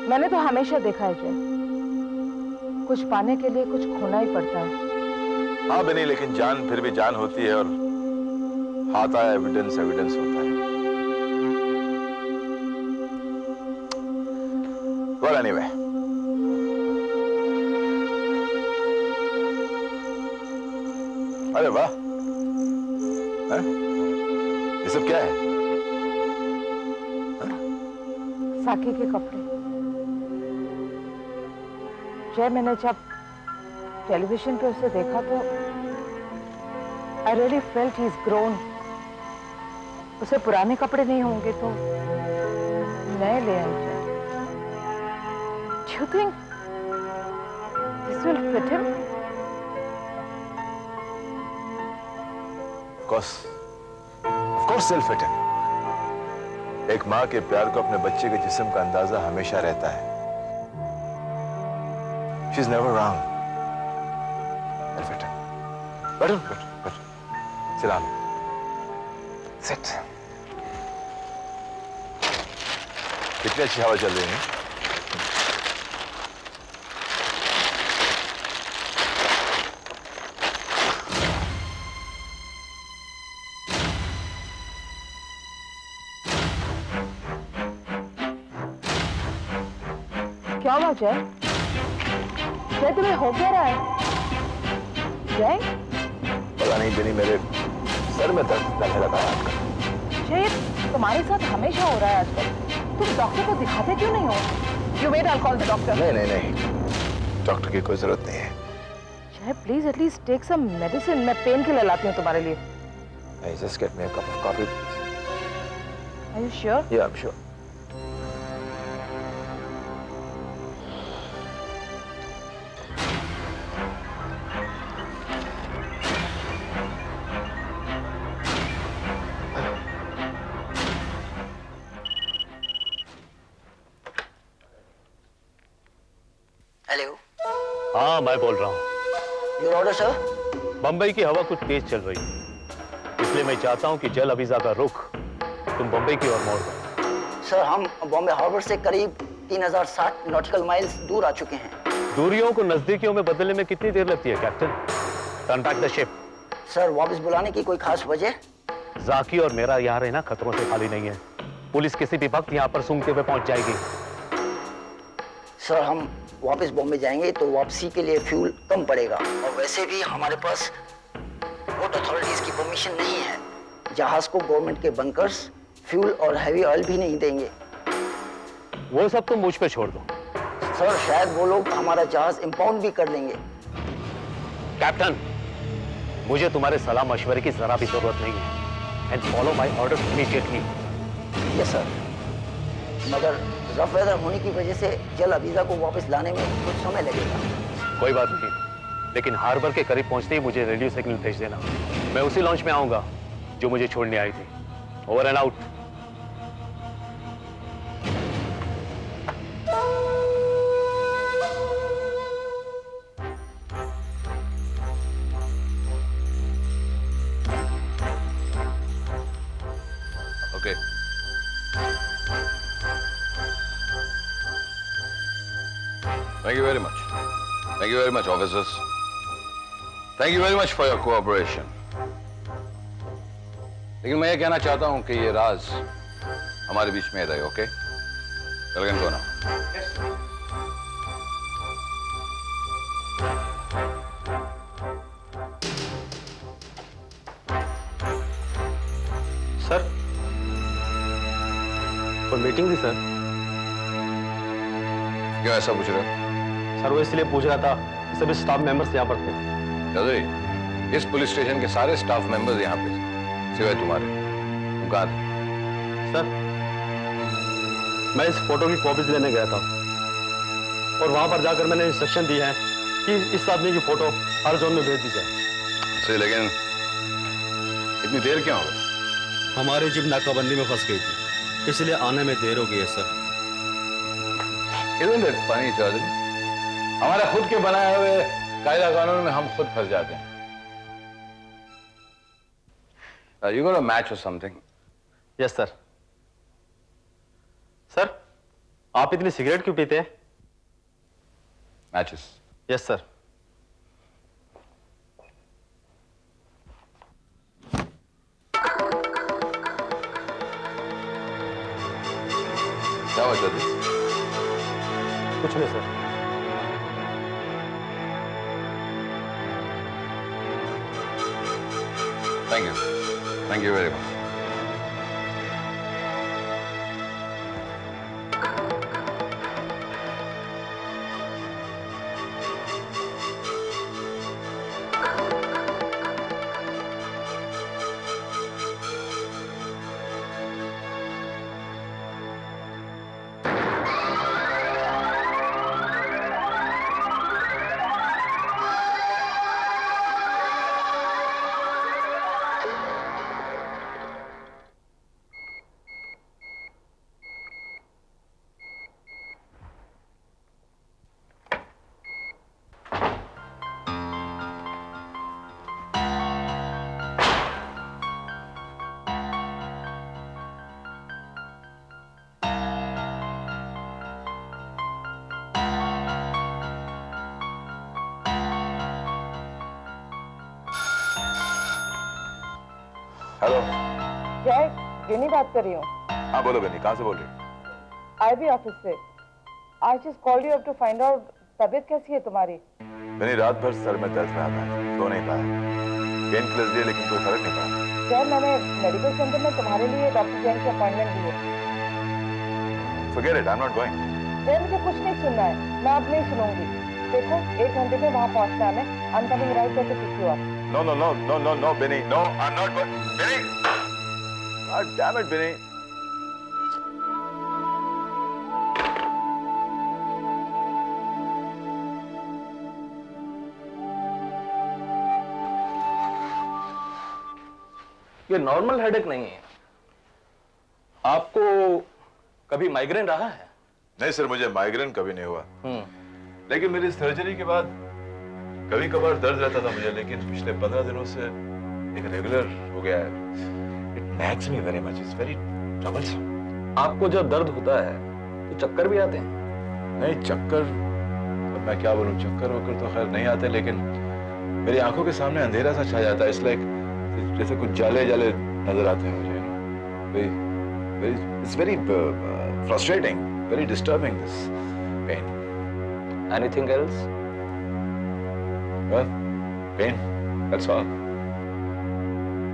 मैंने तो हमेशा देखा है जय, कुछ पाने के लिए कुछ खोना ही पड़ता है। हाँ बनी, लेकिन जान फिर भी जान होती है और हाथ आया एविडेंस एविडेंस होता है। Well, anyway. अरे वाह, ये सब क्या है? साकी के कपड़े। जय, मैंने जब टेलीविजन पे उसे देखा तो I really felt he's grown. उसे पुराने कपड़े नहीं होंगे तो नए ले आए जय। Do you think this will fit him? Of course they'll fit in. एक माँ के प्यार को अपने बच्चे के जिस्म का अंदाजा हमेशा रहता है। She's never wrong. They'll fit in. Better. Sit down. Sit. कितनी अच्छी हवा चल रही है। क्या हुआ जय? जय, तुम्हें हो क्या रहा है? जय? पता नहीं बनी, मेरे सर में दर्द लगने लगा है आजकल। जय, तुम्हारे साथ हमेशा हो रहा है आजकल। तुम डॉक्टर को दिखाते क्यों नहीं हो? You wait, I'll call the doctor. नहीं, डॉक्टर की कोई जरूरत नहीं है। Jay, please at least take some medicine. मैं पेन किलर लाती हूँ तुम्हारे लिए। Hey, just get me a cup of coffee, please. Are you sure? Yeah, I'm sure. Hello. हाँ, मैं बोल रहा हूँ। Your order sir. बम्बई की हवा कुछ तेज चल रही है, इसलिए मैं चाहता हूँ कि जल अवीजा का रुख तुम बम्बई की ओर मोड़ दो। सर, हम बॉम्बे हार्बर से करीब 3060 नॉटिकल माइल्स दूर आ चुके हैं। दूरियों को नजदीकियों में बदलने में कितनी देर लगती है captain? Turn back the ship. Sir, वापस बुलाने की कोई खास वजह? जाकी और मेरा यहाँ रहना खतरों से खाली नहीं है। पुलिस किसी भी वक्त यहाँ पर सूंघते हुए पहुंच जाएगी। सर, हम वापस बॉम्बे जाएंगे तो वापसी के लिए फ्यूल कम पड़ेगा, और वैसे भी हमारे पास पोर्ट अथॉरिटीज की परमिशन नहीं है। जहाज को गवर्नमेंट के बंकर्स फ्यूल और हैवी ऑयल भी नहीं देंगे। वो सब तुम मुझ पे छोड़ दो। सर, शायद वो लोग हमारा जहाज इंपाउंड भी कर लेंगे। कैप्टन, मुझे तुम्हारे सलाह मशवरे की जरा भी जरूरत नहीं है। And follow my order immediately. Yes sir, मगर रफ वेदर होने की वजह से जल अवीजा को वापस लाने में कुछ समय लगेगा। कोई बात नहीं, लेकिन हार्बर के करीब पहुंचते ही मुझे रेडियो सिग्नल भेज देना। मैं उसी लॉन्च में आऊंगा जो मुझे छोड़ने आई थी। Over and out. Okay. Thank you very much. Thank you very much, officers. Thank you very much for your cooperation. लेकिन मैं ये कहना चाहता हूं कि ये राज हमारे बीच में रहे, okay? Elegant go now. Yes, sir. Sir, कोई मीटिंग थी सर? क्यों ऐसा पूछ रहे हो? सर, वो इसलिए पूछ रहा था कि सभी स्टाफ मेंबर्स यहाँ पर थे। चौधरी, इस पुलिस स्टेशन के सारे स्टाफ मेंबर्स यहाँ पे सिवाय तुम्हारे। तुम कहाँ थे? सर, मैं इस फोटो की कॉपीज लेने गया था और वहां पर जाकर मैंने इंस्ट्रक्शन दी है कि इस आदमी की फोटो हर जोन में भेज दी जाए। लेकिन इतनी देर क्यों हो गई? हमारी जीप नाकाबंदी में फंस गई थी, इसलिए आने में देर हो गई है sir. Isn't it funny, Chaudhary? हमारे खुद के बनाए हुए कायदा कानून में हम खुद फंस जाते हैं। You got a match or something? Yes sir. Sir, आप इतनी सिगरेट क्यों पीते हैं? मैचेस। Yes sir. क्या वजह थी? कुछ नहीं sir. Thank you very much. Hello. क्या है? गिनी बात कर रही हूँ। हाँ बोलो बेनी, कहाँ से बोल रही? आई भी ऑफिस से। I just called you up to find out तबीयत कैसी है तुम्हारी? बेनी रात भर सर में दर्द रहा था, सो नहीं पाया। पेन किलर्स दिए लेकिन कोई फर्क नहीं पड़ा। जय, मैंने मेडिकल सेंटर में तुम्हारे लिए डॉक्टर जैन की अपॉइंटमेंट दी है। Forget it, I'm not going. जय, मुझे कुछ नहीं सुनना है, मैं अब नहीं सुनूंगी। देखो 1 घंटे में वहाँ पहुँचना है। मैं I'm coming right there to pick you up. No, Benny. No, I'm not going. Benny! God damn it, Benny. ये नॉर्मल हेडेक नहीं है। आपको कभी माइग्रेन रहा है? नहीं सर, मुझे माइग्रेन कभी नहीं हुआ। लेकिन मेरी सर्जरी के बाद कभी कभार दर्द रहता था मुझे, लेकिन पिछले 15 दिनों से एक रेगुलर हो गया है। It nags me very much. It's very troublesome. आपको जब दर्द होता है तो चक्कर भी आते हैं? नहीं चक्कर, अब मैं क्या बोलूं, चक्कर वक्कर तो खैर नहीं आते, लेकिन मेरी आंखों के सामने अंधेरा सा छा जाता है। इसलिए जैसे कुछ जाले जाले नजर आते हैं मुझे। It's very frustrating, very disturbing, this pain. Anything else? Well, pain, that's all.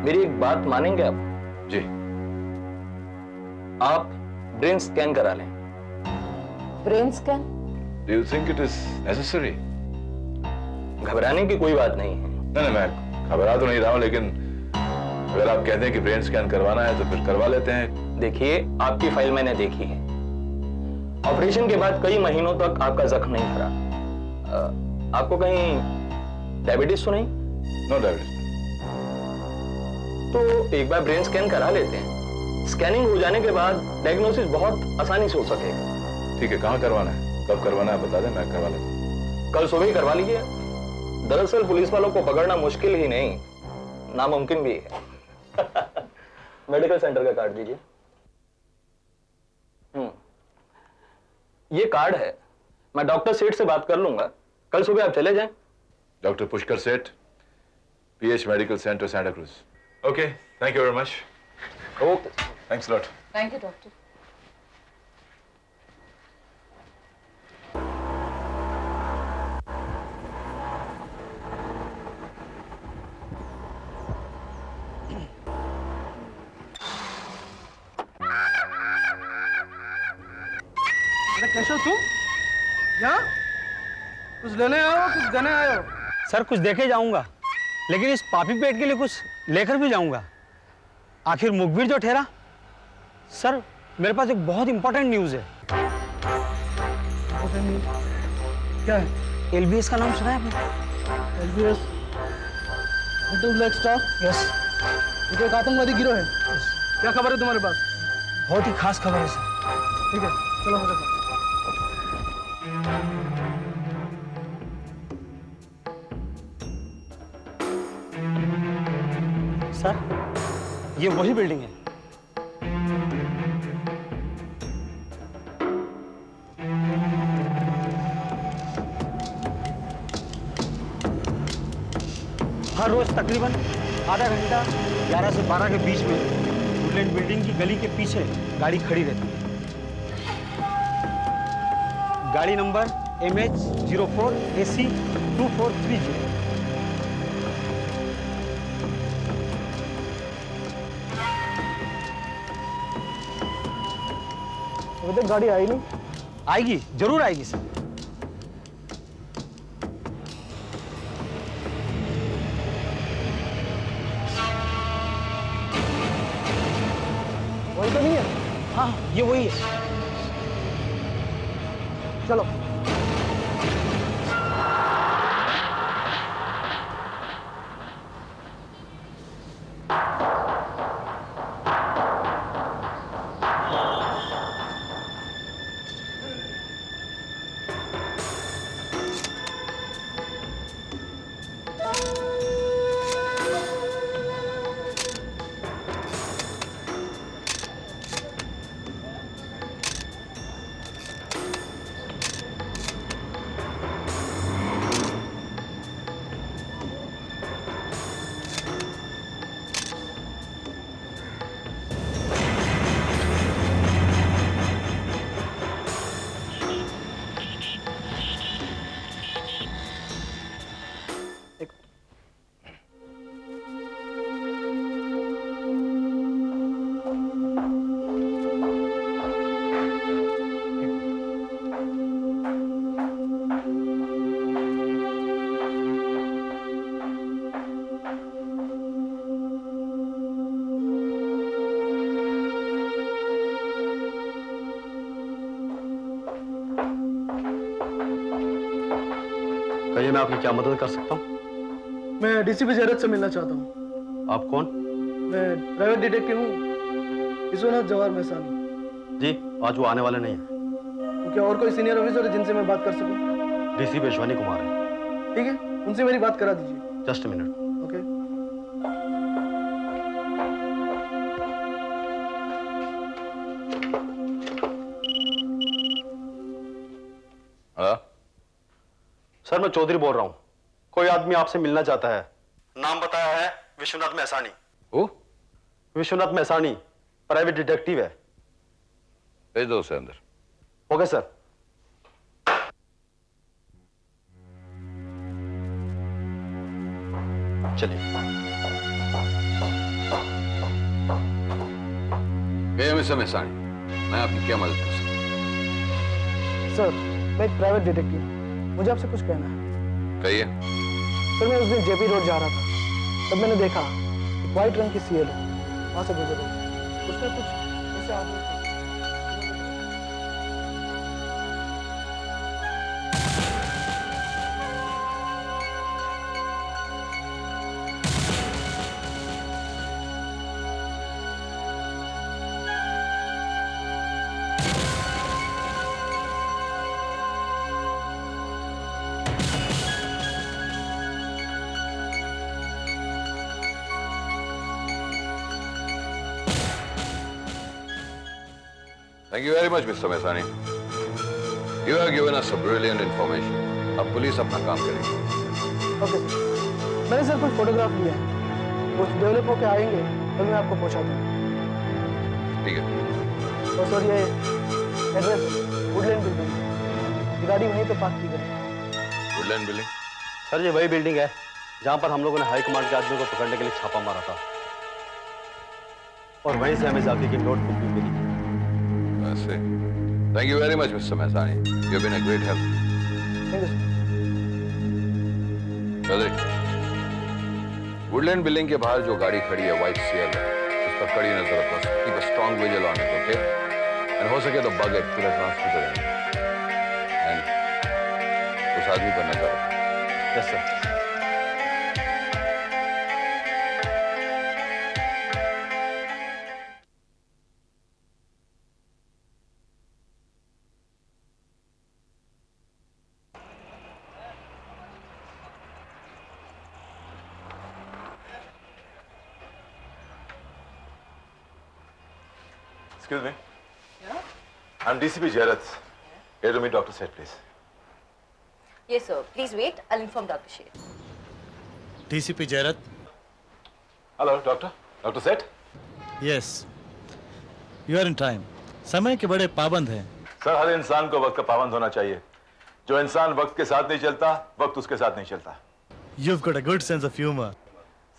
मेरी एक बात मानेंगे आप? जी। आप ब्रेन स्कैन करा लें। Brain scan? Do you think it is necessary? घबराने की कोई बात नहीं है। नहीं, मैं घबरा तो नहीं रहा हूं, लेकिन अगर आप कहते हैं कि ब्रेन स्कैन करवाना है तो फिर करवा लेते हैं। देखिए, आपकी फाइल मैंने देखी है। ऑपरेशन के बाद कई महीनों तक आपका जख्म नहीं भरा। आपको कहीं डायबिटीज तो नहीं? No diabetes. तो एक बार ब्रेन स्कैन करा लेते हैं। स्कैनिंग हो जाने के बाद डायग्नोसिस बहुत आसानी से हो सकेगा। ठीक है, कहाँ करवाना है, कब करवाना है बता दें, मैं करवा लेता हूँ। कल सुबह ही करवा लीजिए। दरअसल पुलिस वालों को पकड़ना मुश्किल ही नहीं, नामुमकिन भी है। मेडिकल सेंटर का कार्ड दीजिए। ये कार्ड है, मैं डॉक्टर सेठ से बात कर लूंगा। कल सुबह आप चले जाएं। डॉक्टर पुष्कर सेठ, PH medical centre, Santa cruise. Okay, thank you very much. Okay, thanks lot. Thank you doctor. कैसे हो तुम? यहाँ कुछ लेने आए हो, कुछ देने आए हो? सर कुछ देके जाऊंगा, लेकिन इस पापी पेट के लिए कुछ लेकर भी जाऊंगा। आखिर मुखबिर जो ठहरा। सर मेरे पास एक बहुत इंपॉर्टेंट न्यूज़ है। क्या है? LBS का नाम सुना है आपने? LBS little black star? Yes. ये एक आतंकवादी गिरोह है। क्या खबर है तुम्हारे पास? बहुत ही खास खबर है सर। ठीक है, चलो मेरे साथ। सर ये वही बिल्डिंग है। हर रोज तकरीबन आधा घंटा 11 से 12 के बीच में वुडलैंड बिल्डिंग की गली के पीछे गाड़ी खड़ी रहती है। गाड़ी नंबर MH04 AC 2430। अभी तक गाड़ी आई नहीं। आएगी, जरूर आएगी सर। वही तो नहीं है। हाँ, ये वही है। चलो। कहिए, मैं आपकी क्या मदद कर सकता हूँ? मैं डीसीपी जयरथ से मिलना चाहता हूँ। आप कौन? मैं प्राइवेट डिटेक्टिव हूँ, विश्वनाथ जवाहर मैसानी। जी, आज वो आने वाले नहीं है। तो क्या और कोई सीनियर ऑफिसर है जिनसे मैं बात कर सकूँ? डीसीपी अश्वनी कुमार है। ठीक है, उनसे मेरी बात करा दीजिए। Just minute. ओके। हाँ, सर, मैं चौधरी बोल रहा हूँ। कोई आदमी आपसे मिलना चाहता है। नाम बताया है विश्वनाथ मैसानी। ओ, विश्वनाथ मैसानी प्राइवेट डिटेक्टिव है। भेज दो उसे अंदर। Okay sir. चलिए। मिस्टर मैसानी, मैं आपकी क्या मदद कर सकता हूँ? सर, मैं एक प्राइवेट डिटेक्टिव हूँ। मुझे आपसे कुछ कहना है। कहिए। सर, मैं उस दिन जेपी रोड जा रहा था, तब मैंने देखा व्हाइट रंग की सीएल वहां से गुजर रही। उसमें कुछ ऐसे आदमी थे। Thank you very much, Mr. Mesani. You have given us a brilliant information. अब पुलिस अपना काम करेगी। Okay sir. मैंने सर कुछ फोटोग्राफ लिए हैं, कुछ डेवलप होके आएंगे तो मैं आपको पहुंचा दूंगा। ठीक है। और सर, ये एड्रेस वुडलैंड बिल्डिंग, गाड़ी वहीं पे पार्क की गई। Woodland building? सर, ये वही बिल्डिंग है जहां पर हम लोगों ने हाई कमांड के आदमी को पकड़ने के लिए छापा मारा था, और वहीं से हमें जाके की नोटबुक भी मिली। ऐसे। Thank you very much, Mr. Mesani. You have been a great help. Thank you sir. Chaudhary, Woodland building के बाहर जो गाड़ी खड़ी है, व्हाइट सीएल है, उस पर कड़ी नजर रखो। Keep a strong vigil on it, okay? And हो सके तो बग पूरा ट्रांसफर करेंगे। एंड उस आदमी पर नजर रखो। Yes sir. Excuse me. Yeah? I'm DCP Jayarath. Here to meet Dr. Seth, please. Yes, sir. Please wait. I'll inform Dr. Sheth. DCP जयरत। Hello doctor Sheth. Yes, you are in time. समय के बड़े पाबंद हैं। सर, हर इंसान को वक्त का पाबंद होना चाहिए। जो इंसान वक्त के साथ नहीं चलता, वक्त उसके साथ नहीं चलता। You've got a good sense of humor.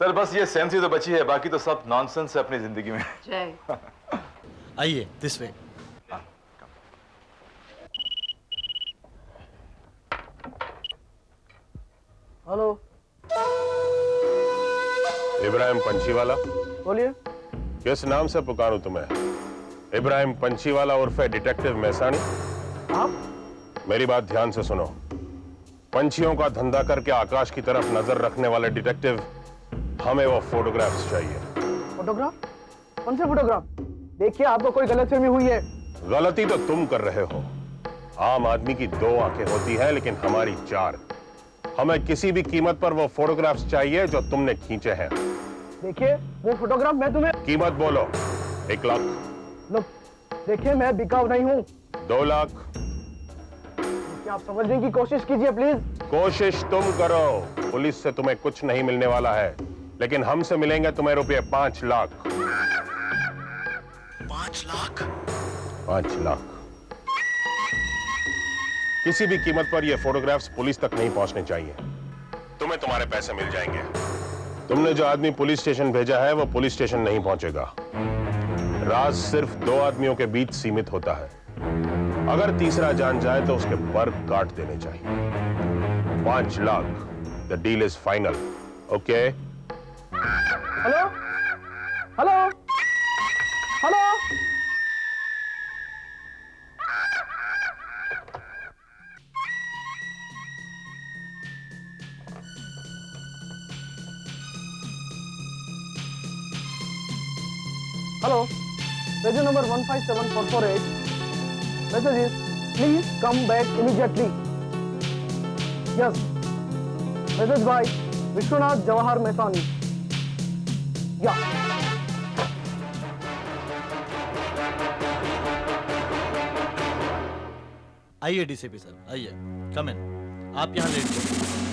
Sir, बस ये सेंस ही तो बची है, बाकी तो सब नॉनसेंस है अपनी जिंदगी में। जय। आइए, दिस वे। हेलो, इब्राहिम पंछीवाला। बोलिए। किस नाम से पुकारूं तुम्हें? इब्राहिम पंछीवाला उर्फे डिटेक्टिव मैसानी। आप? मेरी बात ध्यान से सुनो। पंछियों का धंधा करके आकाश की तरफ नजर रखने वाले डिटेक्टिव, हमें वो फोटोग्राफ्स चाहिए। फोटोग्राफ? कौन से फोटोग्राफ? देखिए, आपको कोई गलतफहमी हुई है। गलती तो तुम कर रहे हो। आम आदमी की 2 आंखें होती हैं, लेकिन हमारी 4। हमें किसी भी कीमत पर वो फोटोग्राफ्स चाहिए जो तुमने खींचे हैं। देखिए, वो फोटोग्राफ मैं तुम्हें। कीमत बोलो। 1 लाख। लो, देखिए, मैं बिकाऊ नहीं हूँ। 2 लाख। क्या आप समझने की कोशिश कीजिए प्लीज। कोशिश तुम करो। पुलिस से तुम्हें कुछ नहीं मिलने वाला है, लेकिन हमसे मिलेंगे तुम्हें रुपये 5 लाख। 5 लाख? 5 लाख। किसी भी कीमत पर ये फोटोग्राफ्स पुलिस तक नहीं पहुंचने चाहिए। तुम्हें तुम्हारे पैसे मिल जाएंगे। तुमने जो आदमी पुलिस स्टेशन भेजा है, वो पुलिस स्टेशन नहीं पहुंचेगा। राज सिर्फ 2 आदमियों के बीच सीमित होता है। अगर तीसरा जान जाए तो उसके पर काट देने चाहिए। 5 lakh. The deal is final. Okay? Hello, hello, hello. Hello, page number 157448। Message is, please come back immediately. Yes. Message by Vishwanath Jawahar Mesani. Yeah. आइए डीसीपी सर, आइए। कम इन। आप यहाँ लेट जाइए।